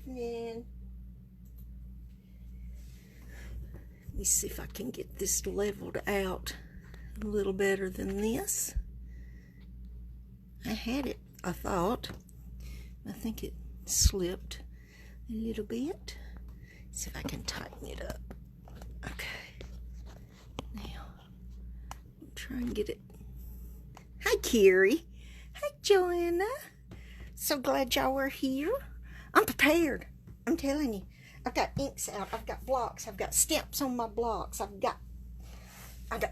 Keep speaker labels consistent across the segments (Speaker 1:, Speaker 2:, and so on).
Speaker 1: evening. Let me see if I can get this leveled out a little better than this. I had it, I thought. I think it slipped a little bit. Let's see if I can tighten it up. Okay. Now, I'll try and get it. Hi, Carrie. Hi, Joanna. So glad y'all were here. I'm prepared. I'm telling you. I've got inks out. I've got blocks. I've got stamps on my blocks. I've got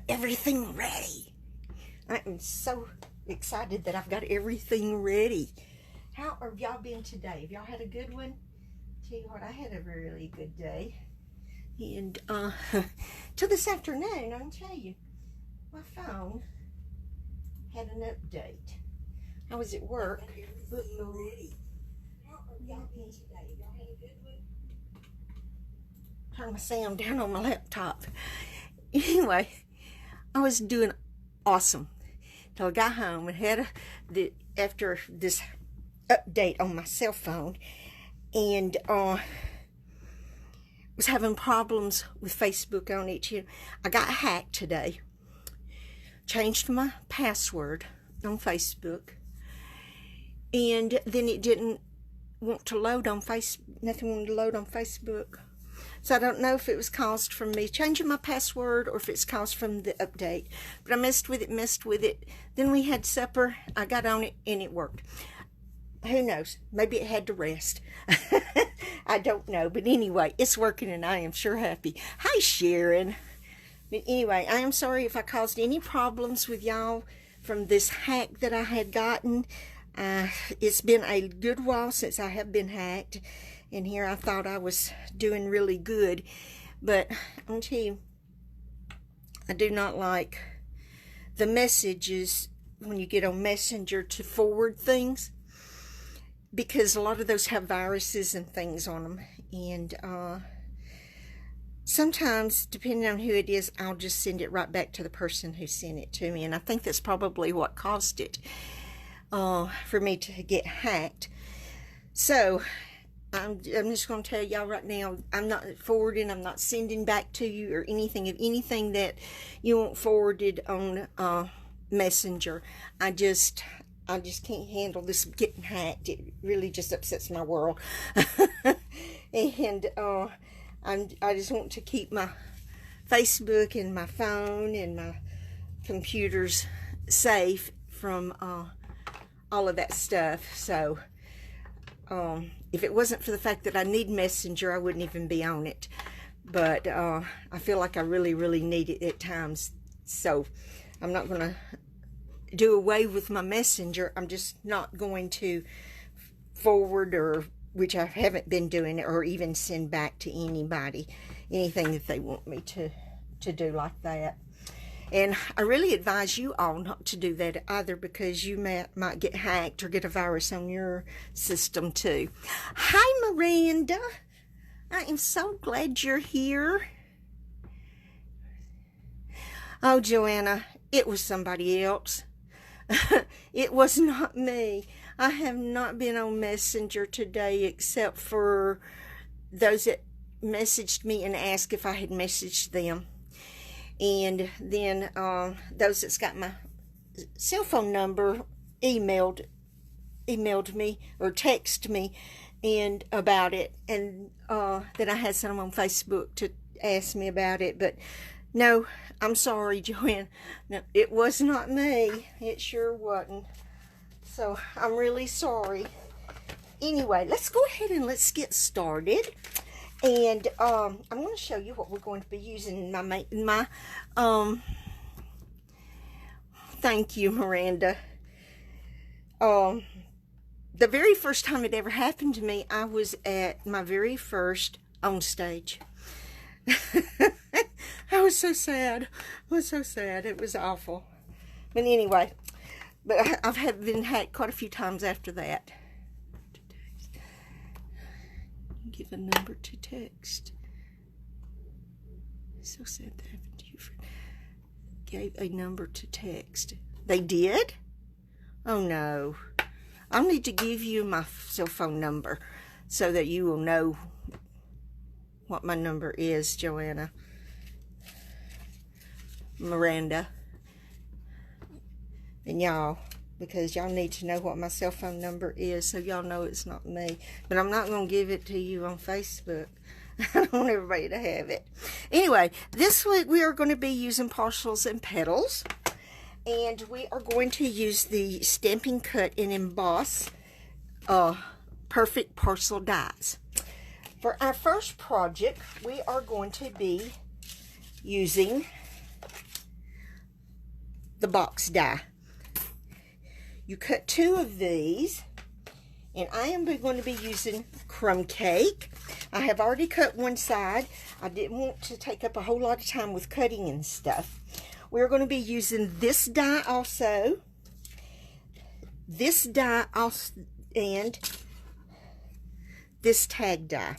Speaker 1: everything ready. I am so excited that I've got everything ready. How have y'all been today? Have y'all had a good one? Tell you what, I had a really good day. And till this afternoon, I'll tell you, my phone had an update. I was at work. Turn my sound down on my laptop. Anyway, I was doing awesome till I got home and had after this update on my cell phone, and was having problems with Facebook on it. I got hacked today. Changed my password on Facebook, and then it didn't want to load on nothing wanted to load on Facebook. So I don't know if it was caused from me changing my password or if it's caused from the update. But I messed with it. Then we had supper. I got on it and it worked. Who knows? Maybe it had to rest. I don't know. But anyway, it's working and I am sure happy. Hi, Sharon. But anyway, I am sorry if I caused any problems with y'all from this hack that I had gotten. It's been a good while since I have been hacked. And here I thought I was doing really good. But I'm telling you, I do not like the messages when you get on Messenger to forward things, because a lot of those have viruses and things on them. And sometimes, depending on who it is, I'll just send it right back to the person who sent it to me. And I think that's probably what caused it for me to get hacked. So I'm just going to tell y'all right now, I'm not forwarding, I'm not sending back to you or anything that you want forwarded on Messenger. I just can't handle this getting hacked. It really just upsets my world. And I just want to keep my Facebook and my phone and my computers safe from all of that stuff. So if it wasn't for the fact that I need Messenger, I wouldn't even be on it. But I feel like I really, really need it at times. So I'm not going to do away with my Messenger. I'm just not going to forward, or which I haven't been doing, or even send back to anybody anything that they want me to do like that. And I really advise you all not to do that either, because you might get hacked or get a virus on your system too. Hi, Miranda. I am so glad you're here. Oh, Joanna, it was somebody else. It was not me. I have not been on Messenger today except for those that messaged me and asked if I had messaged them. And then those that's got my cell phone number emailed me or texted me and about it, and then I had some on Facebook to ask me about it. But no, I'm sorry, Joanne. No, it was not me. It sure wasn't. So I'm really sorry. Anyway, let's go ahead and let's get started. And I'm going to show you what we're going to be using in my thank you, Miranda. The very first time it ever happened to me, I was at my very first on stage. I was so sad. I was so sad. It was awful. But anyway, I've been hacked quite a few times after that. Give a number to text. So sad that happened to you. Gave a number to text. They did? Oh no. I'll need to give you my cell phone number. so that you will know what my number is, Joanna, Miranda, and y'all, because y'all need to know what my cell phone number is so y'all know it's not me. But I'm not going to give it to you on Facebook. I don't want everybody to have it. Anyway, this week we are going to be using Partials and Petals. And we are going to use the Stampin' Cut and Emboss Perfect Parcel dies. For our first project, we are going to be using the box die. You cut 2 of these, and I am going to be using crumb cake. I have already cut one side. I didn't want to take up a whole lot of time with cutting and stuff. We're going to be using this die also, this die also, and this tag die.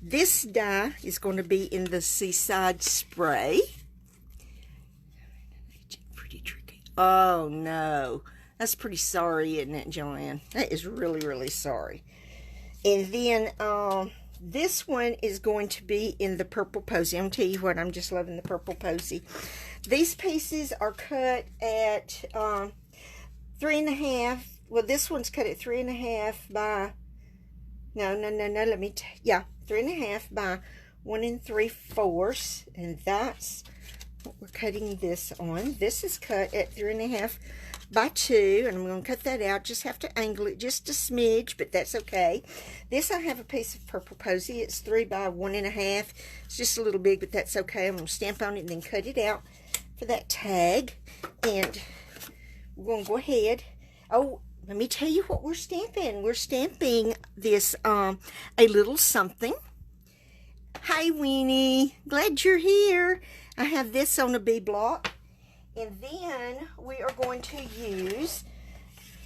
Speaker 1: This die is going to be in the Seaside Spray. Pretty tricky. Oh no, that's pretty sorry, isn't it, Joanne? That is really, really sorry. And then this one is going to be in the Purple Posy. I'm going to tell you what, I'm just loving the Purple Posy. These pieces are cut at 3.5. Well, this one's cut at 3.5 by, no, let me, yeah, 3.5 by 1 3/4. And that's what we're cutting this on. This is cut at 3.5 by 2, and I'm going to cut that out. Just have to angle it just a smidge, but that's okay. This, I have a piece of Purple Posy. It's 3 by 1.5. It's just a little big, but that's okay. I'm going to stamp on it and then cut it out for that tag. And we're going to go ahead. Oh, let me tell you what we're stamping. We're stamping this a little something. Hi, Weenie. Glad you're here. I have this on a B block. And then we are going to use,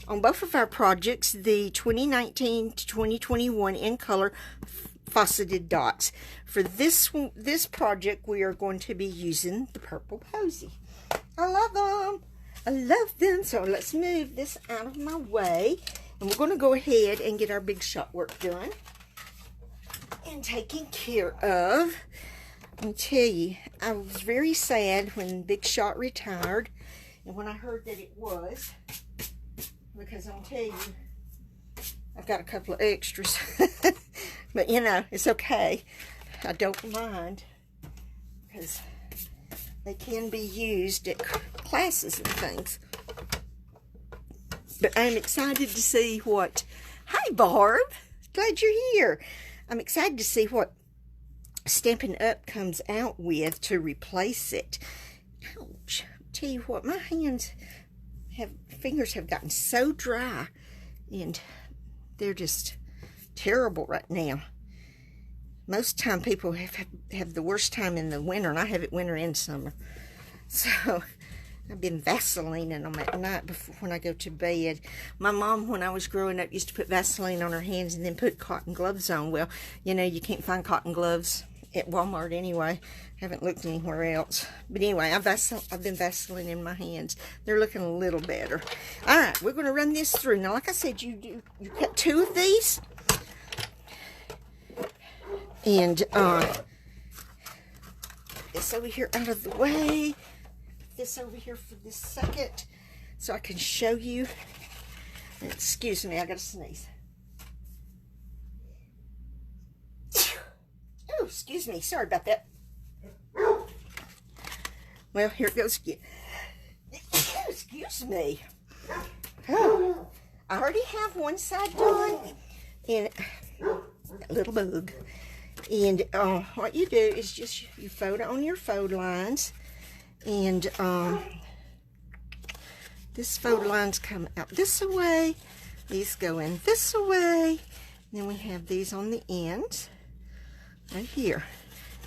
Speaker 1: on both of our projects, the 2019 to 2021 in color faceted dots. For this project, we are going to be using the Purple Posy. I love them. I love them. So let's move this out of my way. And we're going to go ahead and get our big shot work done and taken care of. I'll tell you, I was very sad when Big Shot retired, and when I heard that it was, because I'll tell you, I've got a couple of extras, but you know, it's okay. I don't mind, because they can be used at classes and things. But I'm excited to see what, hi Barb, glad you're here. I'm excited to see what Stampin' Up comes out with to replace it. Ouch. Tell you what, my fingers have gotten so dry, and they're just terrible right now. Most time people have the worst time in the winter, and I have it winter and summer. So I've been Vaselining them at night before when I go to bed. My mom, when I was growing up, used to put Vaseline on her hands and then put cotton gloves on. Well, you know, you can't find cotton gloves at Walmart anyway. Haven't looked anywhere else. But anyway, I've been Vaseline in my hands. They're looking a little better. All right, we're going to run this through. Now, like I said, you cut 2 of these. And this over here out of the way. This over here for this second so I can show you. And excuse me, I got to sneeze. Oh, excuse me. Sorry about that. Well, here it goes again. Excuse me. Oh, I already have one side done. And a little bug. And what you do is just you fold on your fold lines. And this fold lines come out this way. These go in this way. And then we have these on the ends. Right here,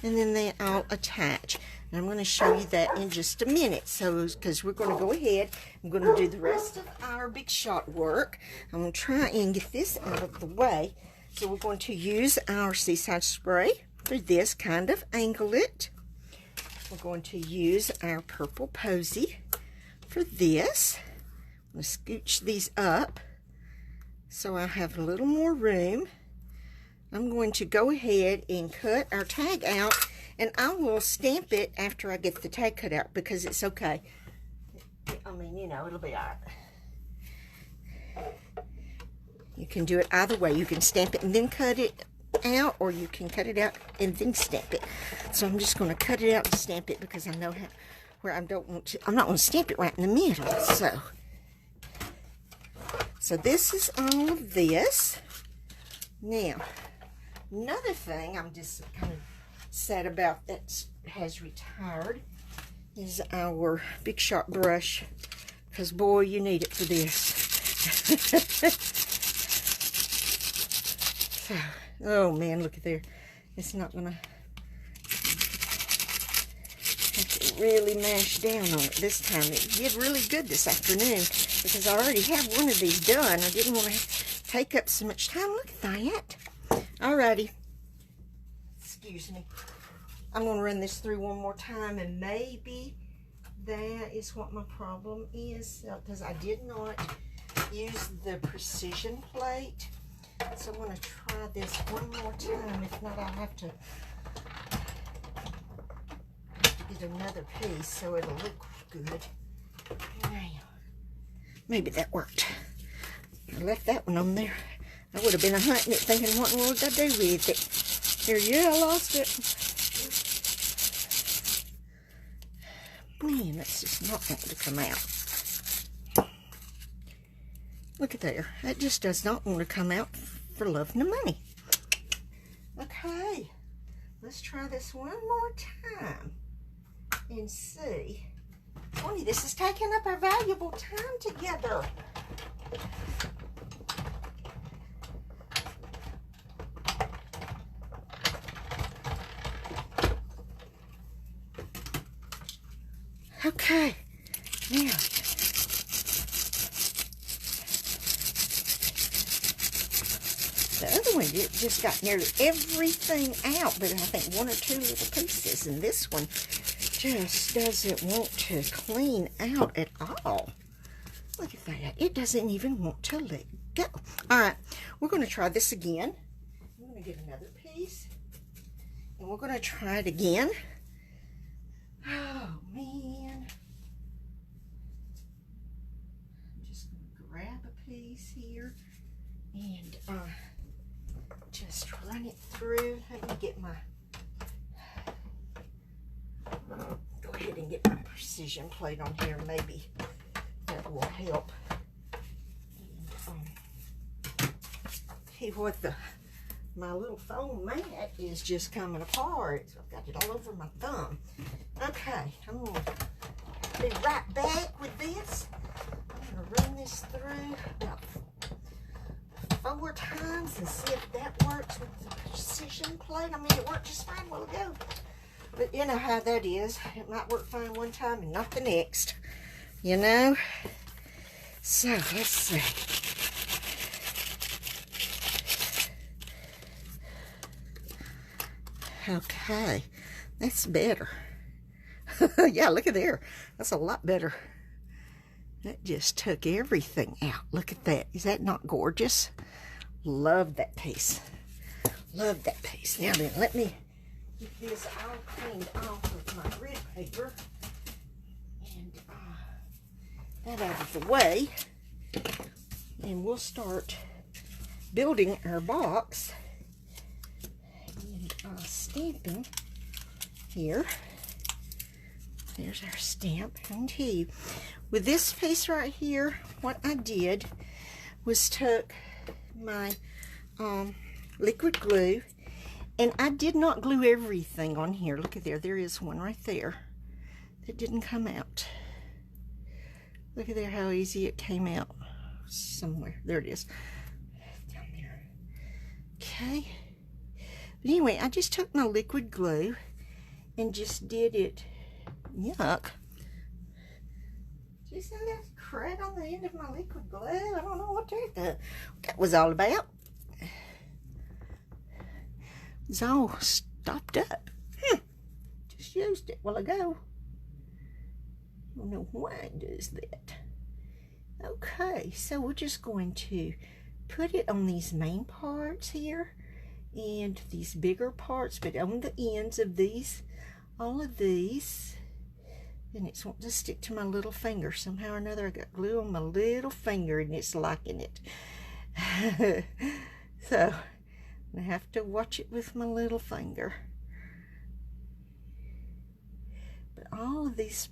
Speaker 1: and then they all attach, and I'm going to show you that in just a minute. So because we're going to go ahead, I'm going to do the rest of our Big Shot work. I'm going to try and get this out of the way. So we're going to use our Seaside Spray for this, kind of angle it. We're going to use our Purple Posy for this. I'm going to scooch these up So I have a little more room. I'm going to go ahead and cut our tag out, and I will stamp it after I get the tag cut out because it's okay. I mean, you know, it'll be all right. You can do it either way. You can stamp it and then cut it out, or you can cut it out and then stamp it. So I'm just going to cut it out and stamp it because I know where I don't want to. I'm not going to stamp it right in the middle. So this is all of this. Now, another thing I'm just kind of sad about that has retired is our Big Shot brush, because boy, you need it for this. So, oh man, look at there. It's not gonna have to really mash down on it this time. It did really good this afternoon because I already have one of these done. I didn't want to take up so much time. Look at that. Alrighty. Excuse me. I'm going to run this through one more time, and maybe that is what my problem is, because I did not use the precision plate. So I'm going to try this one more time. If not, I'll have to get another piece so it'll look good. Now, maybe that worked. I left that one on there. I would have been hunting it thinking, what in the world did I do with it? Here, yeah, I lost it. Man, that's just not wanting to come out. Look at there. That just does not want to come out for love nor money. Okay. Let's try this one more time and see. Tony, this is taking up our valuable time together. Okay, now, the other one just got nearly everything out, but I think one or two little pieces, and this one just doesn't want to clean out at all. Look at that. It doesn't even want to let go. All right, we're going to try this again. I'm going to get another piece, and we're going to try it again. Oh, man. I'm just going to grab a piece here and just run it through. Let me get my... Go ahead and get my precision plate on here. Maybe that will help. And, see what my little foam mat is just coming apart. So I've got it all over my thumb. Okay, I'm going to be right back with this. I'm going to run this through about 4 times and see if that works with the precision plate. I mean, it worked just fine a while ago. But you know how that is. It might work fine one time and not the next. You know? So, let's see. Okay, that's better. Yeah, look at there. That's a lot better. That just took everything out. Look at that. Is that not gorgeous? Love that piece. Love that piece. Now then, let me get this all cleaned off with my grid paper. And that out of the way. And we'll start building our box. And stamping here. There's our stamp. And here, with this piece right here, what I did was took my liquid glue, and I did not glue everything on here. Look at there. There is one right there that didn't come out. Look at there how easy it came out somewhere. There it is. Down there. Okay. But anyway, I just took my liquid glue and just did it. Yuck. Did you see that crack on the end of my liquid glue? I don't know what that was all about. It's all stopped up. Just used it a while ago. I don't know why it does that. Okay, so we're just going to put it on these main parts here and these bigger parts, but on the ends of these, all of these. And it's wanting to stick to my little finger. Somehow or another, I got glue on my little finger and it's liking it. So, I have to watch it with my little finger. But all of these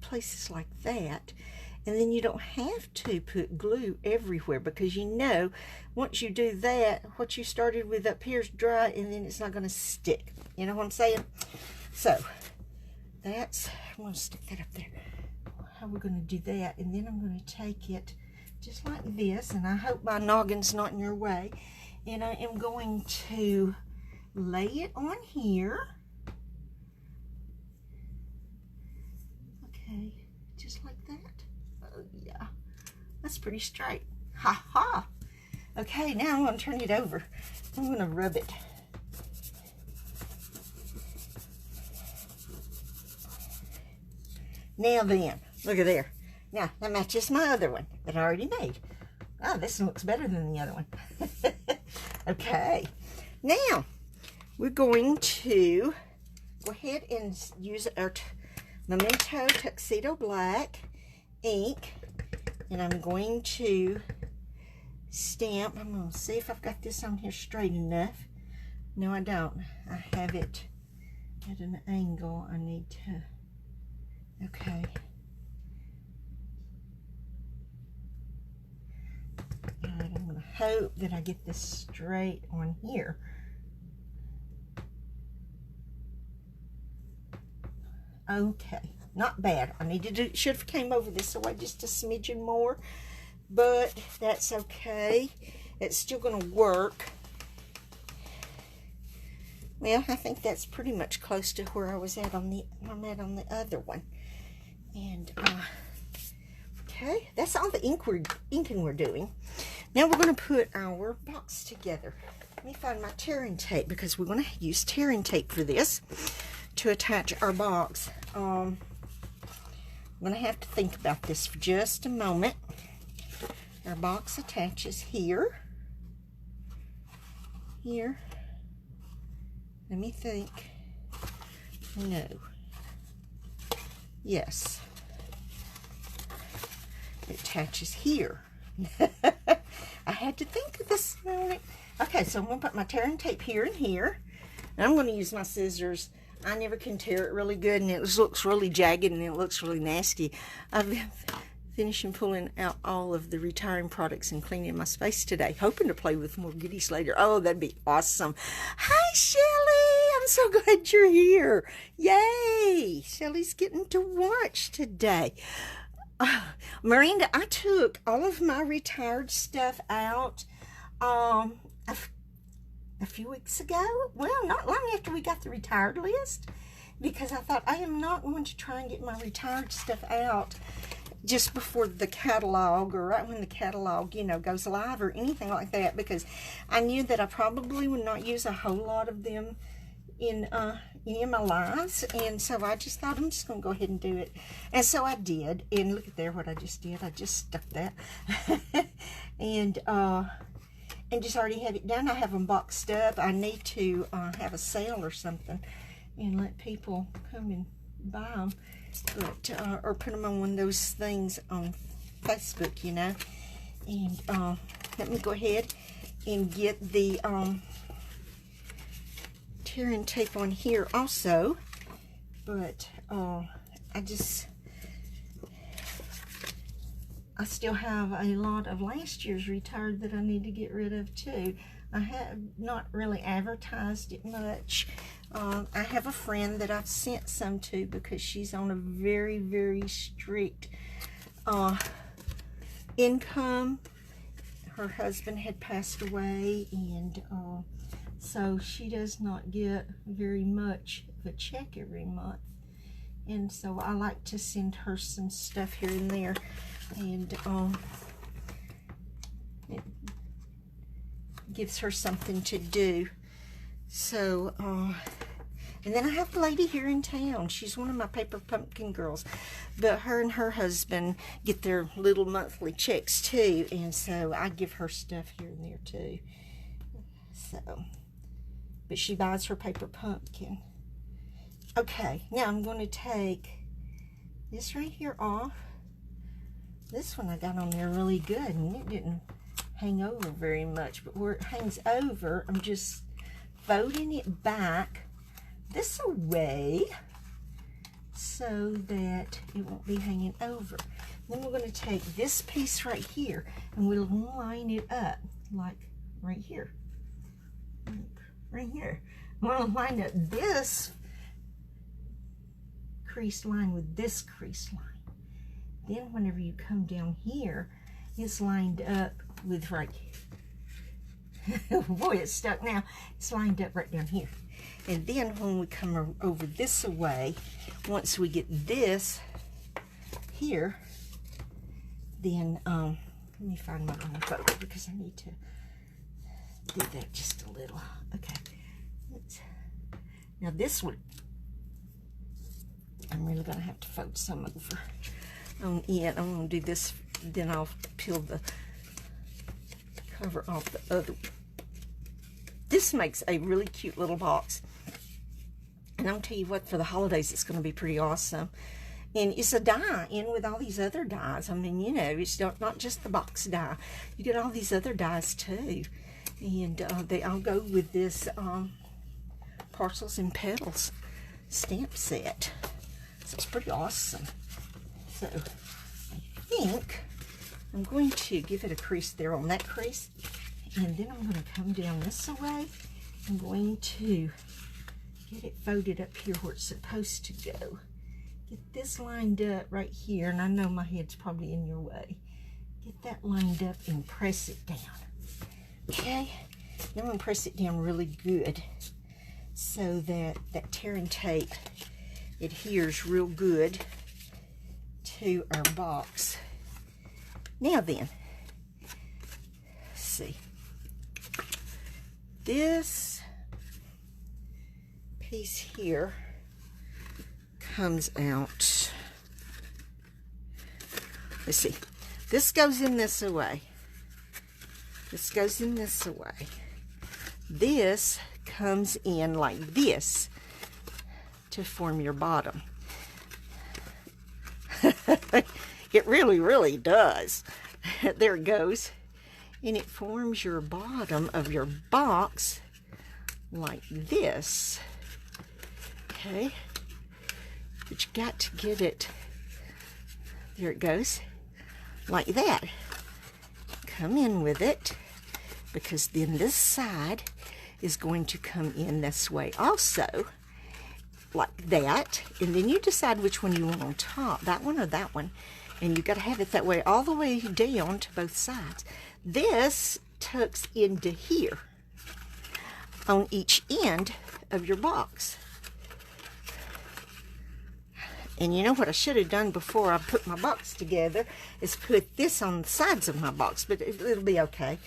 Speaker 1: places like that, and then you don't have to put glue everywhere, because you know, once you do that, what you started with up here is dry and then it's not going to stick. You know what I'm saying? So, that's, I'm going to stick that up there. How we're going to do that, and then I'm going to take it just like this, and I hope my noggin's not in your way, and I am going to lay it on here. Okay, just like that. Oh yeah, that's pretty straight. Ha ha. Okay, now I'm going to turn it over. I'm going to rub it. Now then, look at there. Now, that matches my other one that I already made. Oh, this one looks better than the other one. Okay. Now, we're going to go ahead and use our Memento Tuxedo Black ink. And I'm going to stamp. I'm going to see if I've got this on here straight enough. No, I don't. I have it at an angle. I need to... Okay. And I'm going to hope that I get this straight on here. Okay, not bad. I need to do, should have came over this way just a smidgen more, but that's okay. It's still going to work. Well, I think that's pretty much close to where I was at on the other one. And okay, that's all the inking we're doing. Now we're going to put our box together. Let me find my tearing tape, because we're going to use tearing tape for this to attach our box. I'm going to have to think about this for just a moment. Our box attaches here. Here. Let me think. No. Yes. It attaches here. I had to think of this moment. Okay, so I'm going to put my tearing tape here and here. And I'm going to use my scissors. I never can tear it really good, and it looks really jagged, and it looks really nasty. I've been finishing pulling out all of the retiring products and cleaning my space today, hoping to play with more goodies later. Oh, that'd be awesome. Hi, Shelly. I'm so glad you're here. Yay. Shelly's getting to watch today. Miranda, I took all of my retired stuff out a few weeks ago. Well, not long after we got the retired list, because I thought I am not going to try and get my retired stuff out just before the catalog, or right when the catalog, you know, goes live or anything like that, because I knew that I probably would not use a whole lot of them in any of my lives, and so I just thought I'm just going to go ahead and do it. And so I did, and look at there what I just did. I just stuck that and just already have it done. I have them boxed up. I need to have a sale or something and let people come and buy them, but or put them on one of those things on Facebook, you know. And let me go ahead and get the tearing tape on here also, but I still have a lot of last year's retired that I need to get rid of too. I have not really advertised it much. I have a friend that I've sent some to, because she's on a very, very strict income. Her husband had passed away, and so she does not get very much of a check every month. And so I like to send her some stuff here and there. And it gives her something to do. So, And then I have a lady here in town. She's one of my paper pumpkin girls. But her and her husband get their little monthly checks too. And so I give her stuff here and there too. So, but she buys her paper pumpkin. Okay, now I'm going to take this right here off. This one I got on there really good, and it didn't hang over very much. But where it hangs over, I'm just folding it back this way so that it won't be hanging over. Then we're going to take this piece right here and we'll line it up like right here. Right here. I'm going to line up this crease line with this crease line. Then whenever you come down here, it's lined up with right here. Boy, it's stuck now. It's lined up right down here. And then when we come over this way, once we get this here, then let me find my own photo because I need to do that just a little. Okay. Now this one, I'm really going to have to fold some over on it. I'm going to do this, then I'll peel the cover off the other. This makes a really cute little box. And I'll tell you what, for the holidays, it's going to be pretty awesome. And it's a die in with all these other dies. I mean, you know, it's not just the box die. You get all these other dies too. And they all go with this Parcels and Petals stamp set. So it's pretty awesome. So I think I'm going to give it a crease there on that crease. And then I'm going to come down this way. I'm going to get it folded up here where it's supposed to go. Get this lined up right here. And I know my head's probably in your way. Get that lined up and press it down. Okay? Then I'm going to press it down really good so that that tear and tape adheres real good to our box. Now then, let's see. This piece here comes out. Let's see. This goes in this way. This goes in this way. This comes in like this to form your bottom. It really, really does. There it goes. And it forms your bottom of your box like this. Okay. But you got to get it. There it goes. Like that. Come in with it, because then this side is going to come in this way also, like that. And then you decide which one you want on top, that one or that one. And you got to have it that way all the way down to both sides. This tucks into here on each end of your box. And you know what I should have done before I put my box together is put this on the sides of my box, but it'll be okay.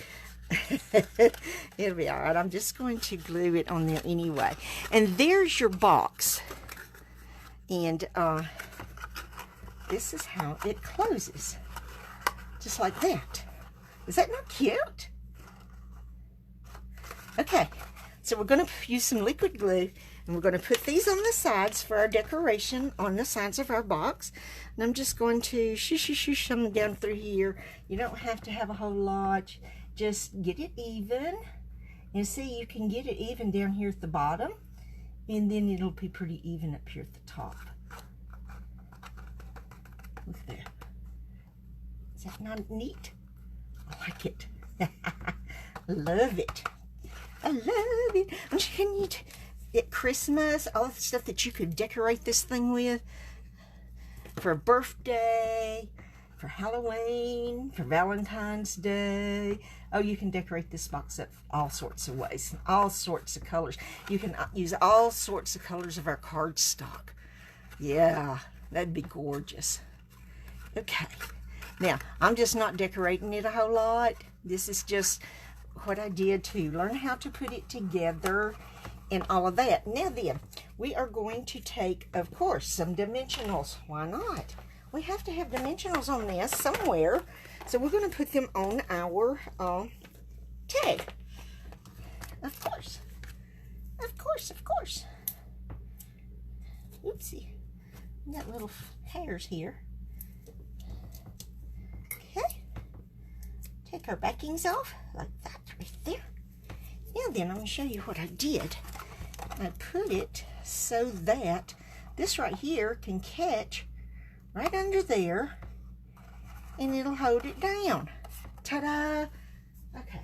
Speaker 1: It'll be all right. I'm just going to glue it on there anyway. And there's your box. And this is how it closes. Just like that. Is that not cute? Okay, so we're going to use some liquid glue. And we're going to put these on the sides for our decoration on the sides of our box. And I'm just going to shoosh them down through here. You don't have to have a whole lot. Just get it even. And see, you can get it even down here at the bottom. And then it'll be pretty even up here at the top. Look at that. Is that not neat? I like it. I love it. I love it. Can you... At Christmas, all the stuff that you could decorate this thing with for a birthday, for Halloween, for Valentine's Day. Oh, you can decorate this box up all sorts of ways, all sorts of colors. You can use all sorts of colors of our cardstock. Yeah, that'd be gorgeous. Okay, now I'm just not decorating it a whole lot. This is just what I did to learn how to put it together. and all of that. Now then, we are going to take, of course, some dimensionals. Why not? We have to have dimensionals on this somewhere. So we're going to put them on our tag. Of course. Of course, of course. Oopsie. We got little hairs here. Okay. Take our backings off like that right there. Now then, I'm going to show you what I did. I put it so that this right here can catch right under there, and it'll hold it down. Ta-da! Okay,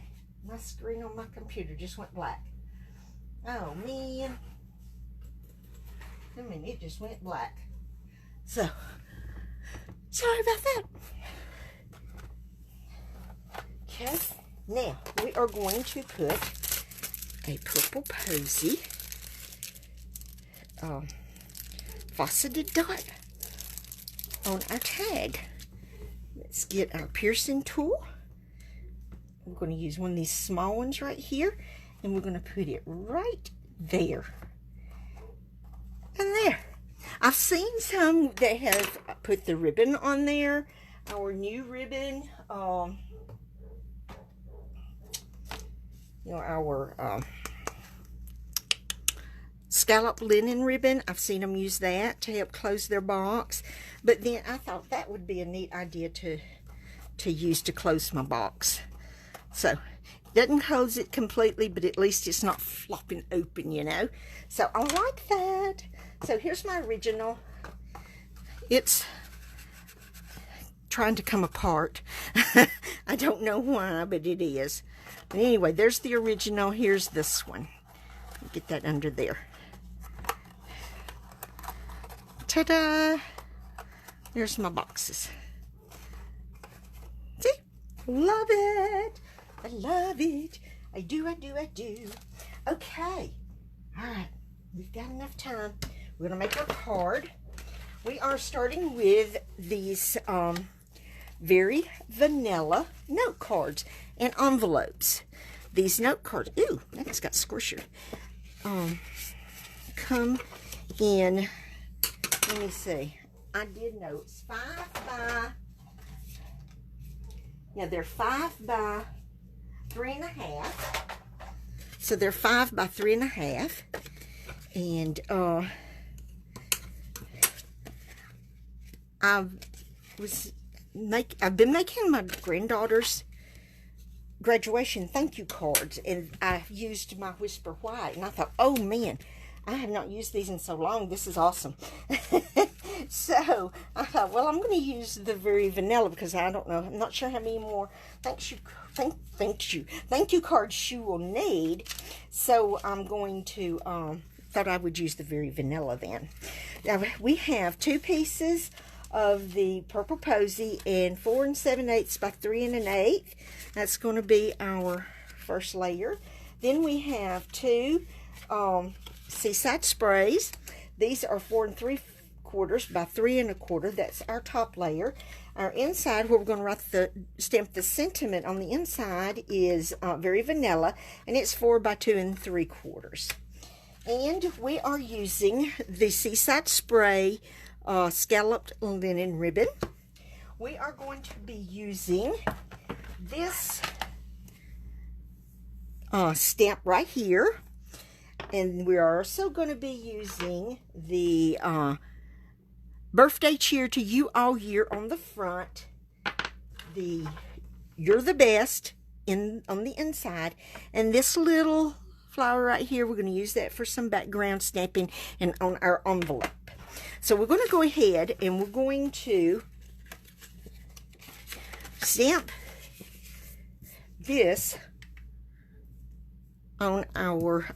Speaker 1: my screen on my computer just went black. Oh, man. I mean, it just went black. So, sorry about that. Okay, now we are going to put a purple posy faceted dot on our tag. Let's get our piercing tool. We're going to use one of these small ones right here, and we're going to put it right there. And there. I've seen some that have put the ribbon on there. Our new ribbon, you know, our scallop linen ribbon. I've seen them use that to help close their box. But then I thought that would be a neat idea to use to close my box. So, it doesn't close it completely, but at least it's not flopping open, you know. So, I like that. So, here's my original. It's trying to come apart. I don't know why, but it is. But anyway, there's the original. Here's this one. Get that under there. Ta-da! There's my boxes. See? Love it! I love it. I do, I do, I do. Okay. Alright. We've got enough time. We're going to make our card. We are starting with these very vanilla note cards and envelopes. These note cards, ooh, that's got squisher. Come in, let me see. I did know it's 5 by, yeah, they're 5 by 3.5. So they're 5 by 3.5. And I've been making my granddaughter's graduation thank you cards, and I used my Whisper White, and I thought, oh man, I have not used these in so long. This is awesome. So I thought, well, I'm going to use the very vanilla because I don't know. I'm not sure how many more thank you cards you will need. So I'm going to thought I would use the very vanilla then. Now we have 2 pieces of the purple posy and 4 7/8 by 3 1/8. That's going to be our first layer. Then we have 2 seaside sprays. These are 4 3/4 by 3 1/4. That's our top layer. Our inside, where we're going to write stamp the sentiment on the inside, is very vanilla, and it's 4 by 2 3/4. And we are using the seaside spray scalloped linen ribbon. We are going to be using this stamp right here, and we're also going to be using the birthday cheer to you all year on the front, the you're the best on the inside, and this little flower right here, we're going to use that for some background stamping and on our envelope. So we're going to go ahead and we're going to stamp this on our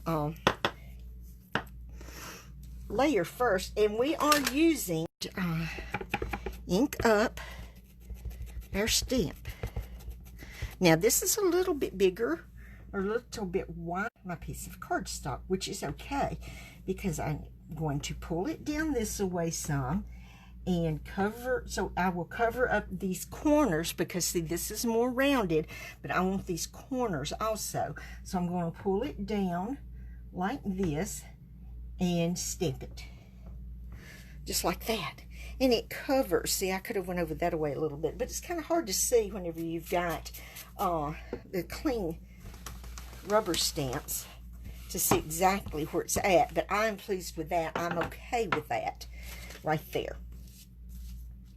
Speaker 1: layer first, and we are using ink up our stamp. Now this is a little bit bigger or a little bit wide, my piece of cardstock, which is okay because I'm going to pull it down this way some and cover, so I will cover up these corners because see, this is more rounded, but I want these corners also. So I'm going to pull it down like this and stamp it. Just like that. And it covers. See, I could have went over that away a little bit, but it's kind of hard to see whenever you've got the clean rubber stamps to see exactly where it's at. But I'm pleased with that. I'm okay with that right there.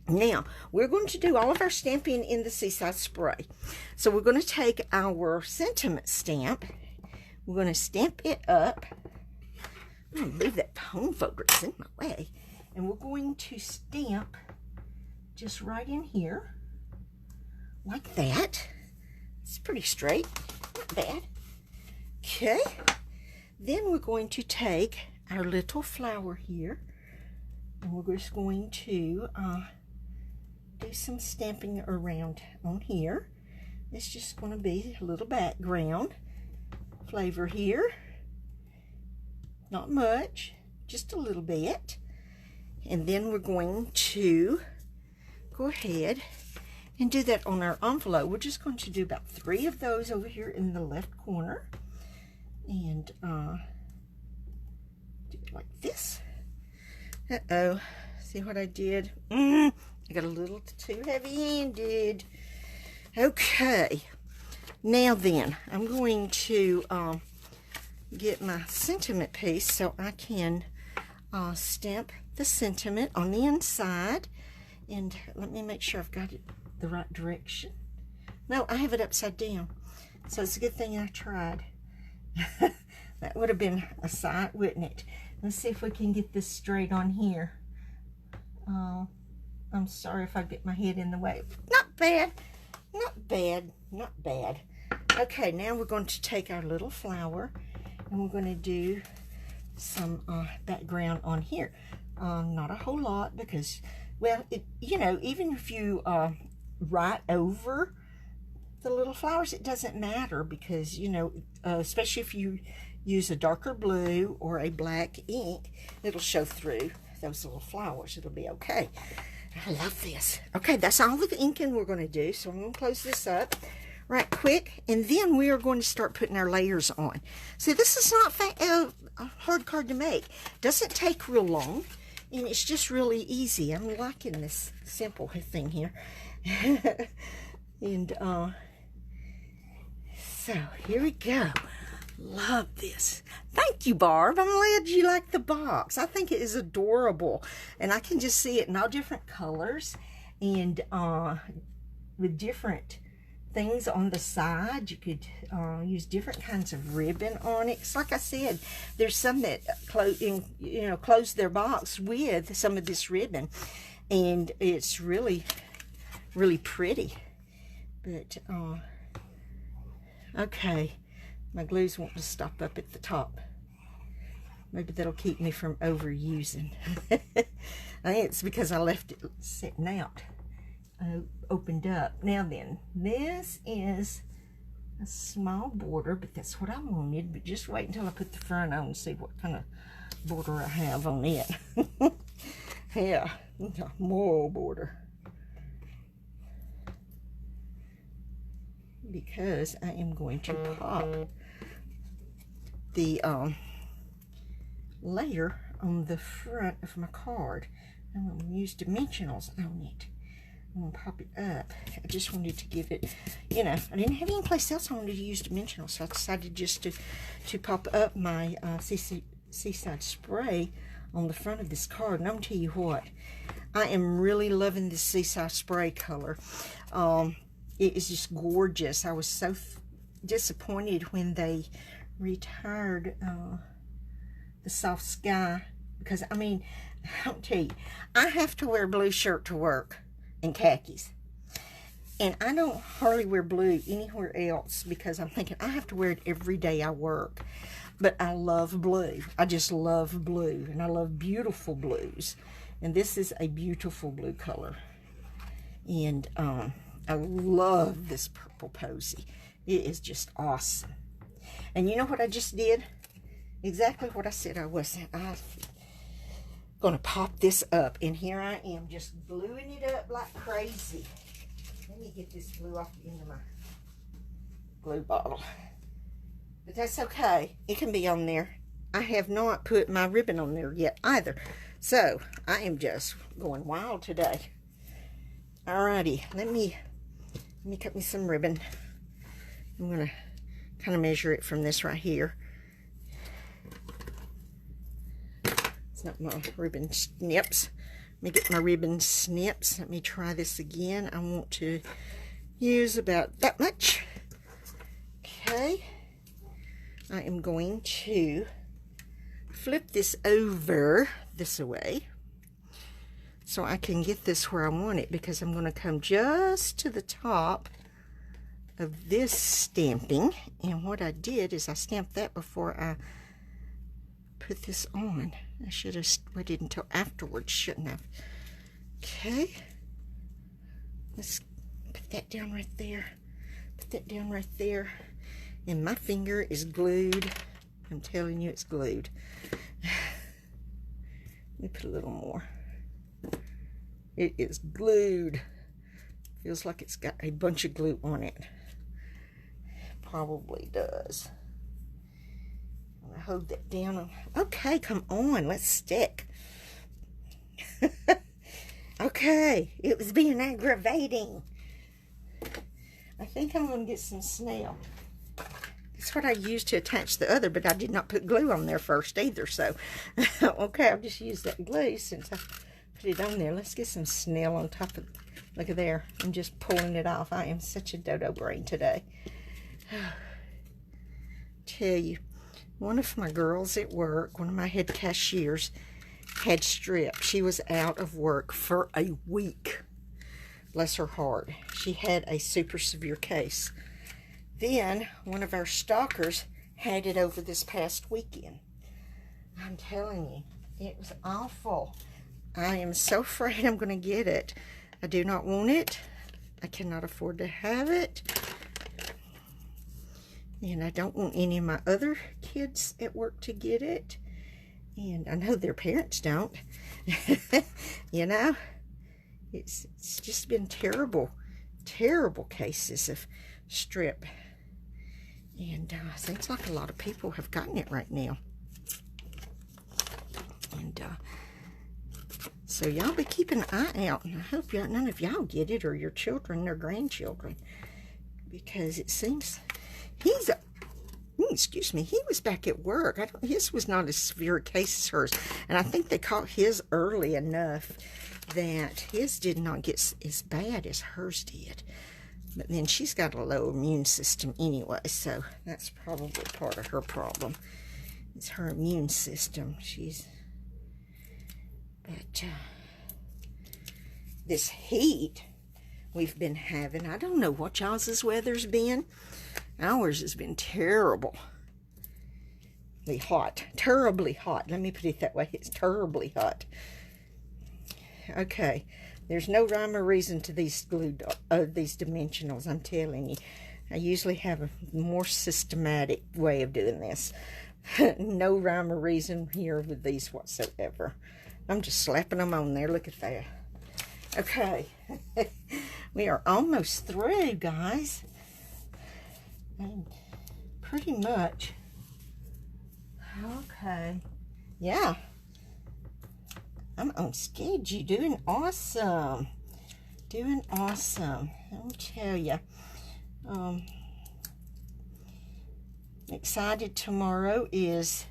Speaker 1: Now, we're going to do all of our stamping in the Seaside Spray. So we're going to take our sentiment stamp. We're going to stamp it up. I'm going to move that phone folder. It's in my way. And we're going to stamp just right in here, like that. It's pretty straight, not bad. Okay, then we're going to take our little flower here, and we're just going to do some stamping around on here. It's just going to be a little background flavor here. Not much, just a little bit. And then we're going to go ahead and do that on our envelope. We're just going to do about 3 of those over here in the left corner. And do it like this. Uh-oh. See what I did? I got a little too heavy-handed. Okay. Now then, I'm going to get my sentiment piece so I can stamp the sentiment on the inside. And let me make sure I've got it the right direction. No, I have it upside down. So it's a good thing I tried. That would have been a sight, wouldn't it? Let's see if we can get this straight on here. I'm sorry if I get my head in the way. Not bad. Not bad. Not bad. Okay, now we're going to take our little flower and we're going to do some background on here. Not a whole lot because, well, you know, even if you write over the little flowers, it doesn't matter because, you know, especially if you use a darker blue or a black ink, it'll show through those little flowers. It'll be okay. I love this. Okay, that's all the inking we're going to do. So I'm going to close this up right quick, and then we are going to start putting our layers on. See, this is not a hard card to make. Doesn't take real long, and it's just really easy. I'm liking this simple thing here. And so here we go. Love this. Thank you, Barb. I'm glad you like the box. I think it is adorable, and I can just see it in all different colors and with different things on the side. You could use different kinds of ribbon on it. It's like I said, there's some that close their box with some of this ribbon, and it's really, really pretty. But okay, my glues want to stop up at the top. Maybe that'll keep me from overusing. I think it's because I left it sitting out. Opened up. Now then, this is a small border, but that's what I wanted. But just wait until I put the front on and see what kind of border I have on it. Yeah, more border. Because I am going to pop the layer on the front of my card. I'm going to use dimensionals on it. I'm going to pop it up. I just wanted to give it, you know, I didn't have any place else I wanted to use dimensionals, so I decided just to pop up my Seaside Spray on the front of this card. And I'm going to tell you what, I am really loving this Seaside Spray color. It is just gorgeous. I was so disappointed when they retired the Soft Sky, because, I mean, I'll tell you, I have to wear a blue shirt to work and khakis, and I don't hardly wear blue anywhere else because I'm thinking I have to wear it every day I work. But I love blue. I just love blue, and I love beautiful blues, and this is a beautiful blue color. And I love this purple posy. It is just awesome. And you know what I just did? Exactly what I said I wasn't. I'm gonna pop this up, and here I am just gluing it up like crazy. Let me get this glue off the end of my glue bottle. But that's okay. It can be on there. I have not put my ribbon on there yet either. So, I am just going wild today. Alrighty, let me cut me some ribbon. I'm going to kind of measure it from this right here. It's not my ribbon snips. Let me get my ribbon snips. Let me try this again. I want to use about that much. Okay. I am going to flip this over this way so I can get this where I want it, because I'm going to come just to the top of this stamping. And what I did is I stamped that before I put this on. I should have waited until afterwards, shouldn't I? Okay. Let's put that down right there. Put that down right there. And my finger is glued. I'm telling you, it's glued. Let me put a little more. It is glued. Feels like it's got a bunch of glue on it. Probably does. I'm gonna hold that down. Okay, come on, let's stick. Okay, it was being aggravating. I think I'm gonna get some snail. That's what I used to attach the other, but I did not put glue on there first either, so okay, I'll just use that glue since I put it on there. Let's get some snail on top of, look at there, I'm just pulling it off. I am such a dodo brain today. Tell you, one of my girls at work, one of my head cashiers, had strep. She was out of work for a week. Bless her heart. She had a super severe case. Then one of our stalkers had it over this past weekend. I'm telling you, it was awful. I am so afraid I'm going to get it. I do not want it. I cannot afford to have it. And I don't want any of my other kids at work to get it. And I know their parents don't. You know, it's just been terrible cases of strep. And seems like a lot of people have gotten it right now. And so y'all be keeping an eye out. And I hope none of y'all get it, or your children or grandchildren. Because it seems excuse me, he was back at work. His was not as severe a case as hers. And I think they caught his early enough that his did not get as bad as hers did. But then she's got a low immune system anyway, so that's probably part of her problem. It's her immune system. But this heat we've been having, I don't know what y'all's weather's been. Ours has been terribly hot. Terribly hot. Let me put it that way. It's terribly hot. Okay. There's no rhyme or reason to these these dimensionals, I'm telling you. I usually have a more systematic way of doing this. No rhyme or reason here with these whatsoever. I'm just slapping them on there. Look at that. Okay. We are almost through, guys. And pretty much. Okay. Yeah. I'm on schedule. Doing awesome. Doing awesome. Let me tell you. Excited tomorrow is,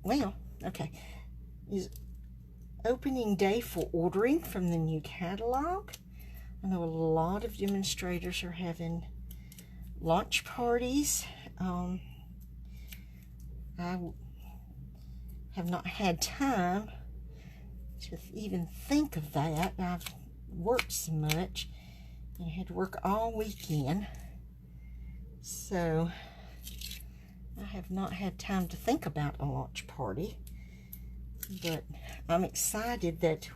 Speaker 1: well, okay, is opening day for ordering from the new catalog. I know a lot of demonstrators are having launch parties. I have not had time to even think of that. I've worked so much and I had to work all weekend, so I have not had time to think about a launch party. But I'm excited that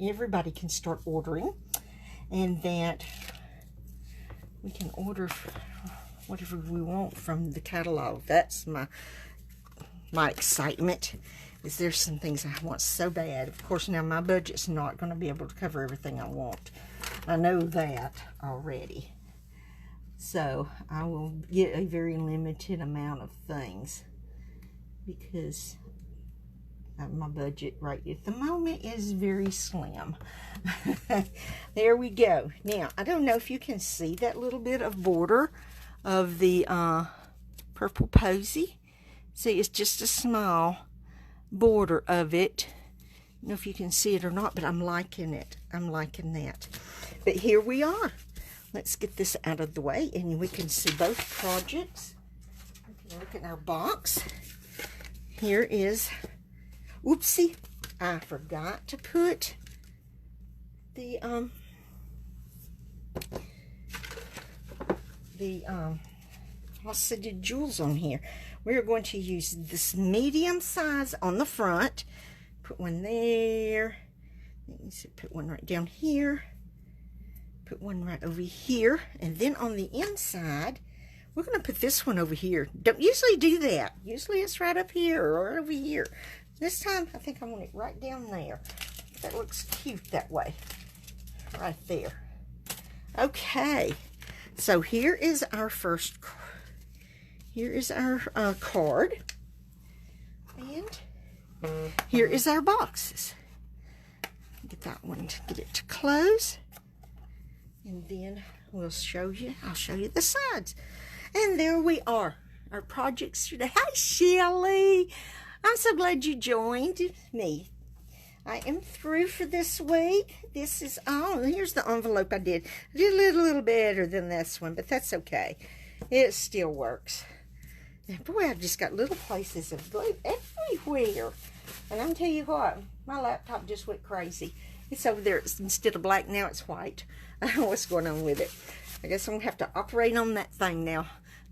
Speaker 1: everybody can start ordering, and that we can order whatever we want from the catalog. That's my excitement. Is there's some things I want so bad. Of course, now my budget's not going to be able to cover everything I want. I know that already. So I will get a very limited amount of things because my budget right at the moment is very slim. There we go. Now, I don't know if you can see that little bit of border of the purple posy. See, it's just a small border of it. I don't know if you can see it or not, but I'm liking it. I'm liking that. But here we are. Let's get this out of the way, and we can see both projects. We can look at our box. Here is, oopsie, I forgot to put the faceted jewels on here. We're going to use this medium size on the front. Put one there. Put one right down here. Put one right over here, and then on the inside we're going to put this one over here. Don't usually do that. Usually it's right up here or over here. This time I think I want it right down there. That looks cute that way, right there. Okay, so here is our first card, and here is our boxes. Get that one, get it to close. And then I'll show you the sides. And there we are, our projects today. Hi, Shelly. I'm so glad you joined me. I am through for this week. This is, here's the envelope I did. I did a little better than this one, but that's okay. It still works. And boy, I've just got little places of glue everywhere. And I'm telling you what, my laptop just went crazy. It's over there. Instead of black, now it's white. I don't know what's going on with it. I guess I'm going to have to operate on that thing now.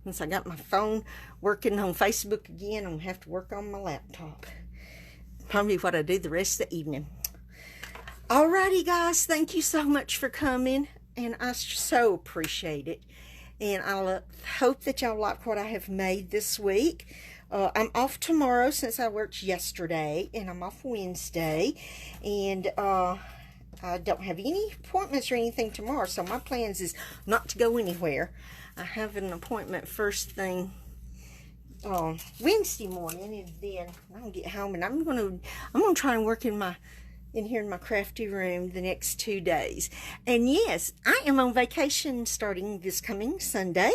Speaker 1: Since I got my phone working on Facebook again, I'm going to have to work on my laptop. Probably what I do the rest of the evening. Alrighty, guys. Thank you so much for coming. And I so appreciate it. And I hope that y'all like what I have made this week. I'm off tomorrow since I worked yesterday. And I'm off Wednesday. And I don't have any appointments or anything tomorrow, so my plans is not to go anywhere. I have an appointment first thing Wednesday morning, and then I'm gonna get home, and I'm gonna try and work in here in my crafty room the next 2 days. And yes, I am on vacation starting this coming Sunday,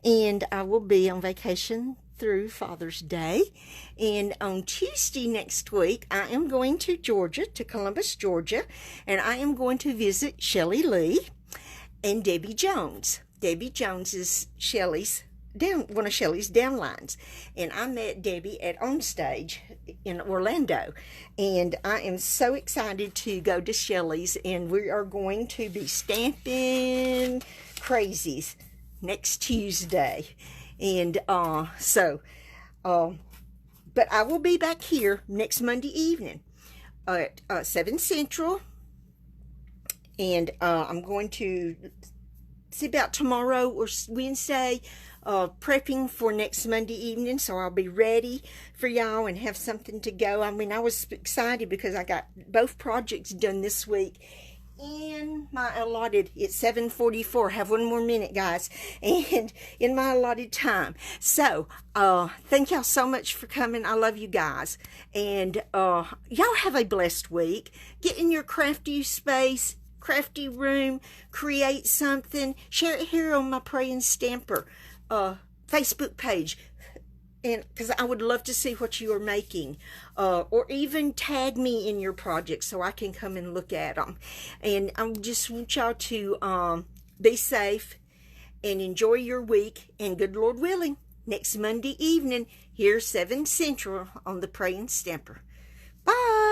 Speaker 1: and I will be on vacation through Father's Day. And on Tuesday next week, I am going to Georgia, to Columbus, Georgia, and I am going to visit Shelly Lee and Debbie Jones. Debbie Jones is one of Shelly's downlines, and I met Debbie at Onstage in Orlando, and I am so excited to go to Shelly's, and we are going to be stamping crazies next Tuesday. And but I will be back here next Monday evening at 7 Central. And I'm going to see about tomorrow or Wednesday, prepping for next Monday evening. So I'll be ready for y'all and have something to go. I mean, I was excited because I got both projects done this week. In my allotted, it's 7:44. Have one more minute, guys, and in my allotted time. So, thank y'all so much for coming. I love you guys, and y'all have a blessed week. Get in your crafty space, crafty room, create something. Share it here on my Pray and Stamper Facebook page. And because I would love to see what you are making, or even tag me in your projects so I can come and look at them. And I just want y'all to be safe and enjoy your week. And good Lord willing, next Monday evening, here 7 Central on the Pray and Stamper. Bye.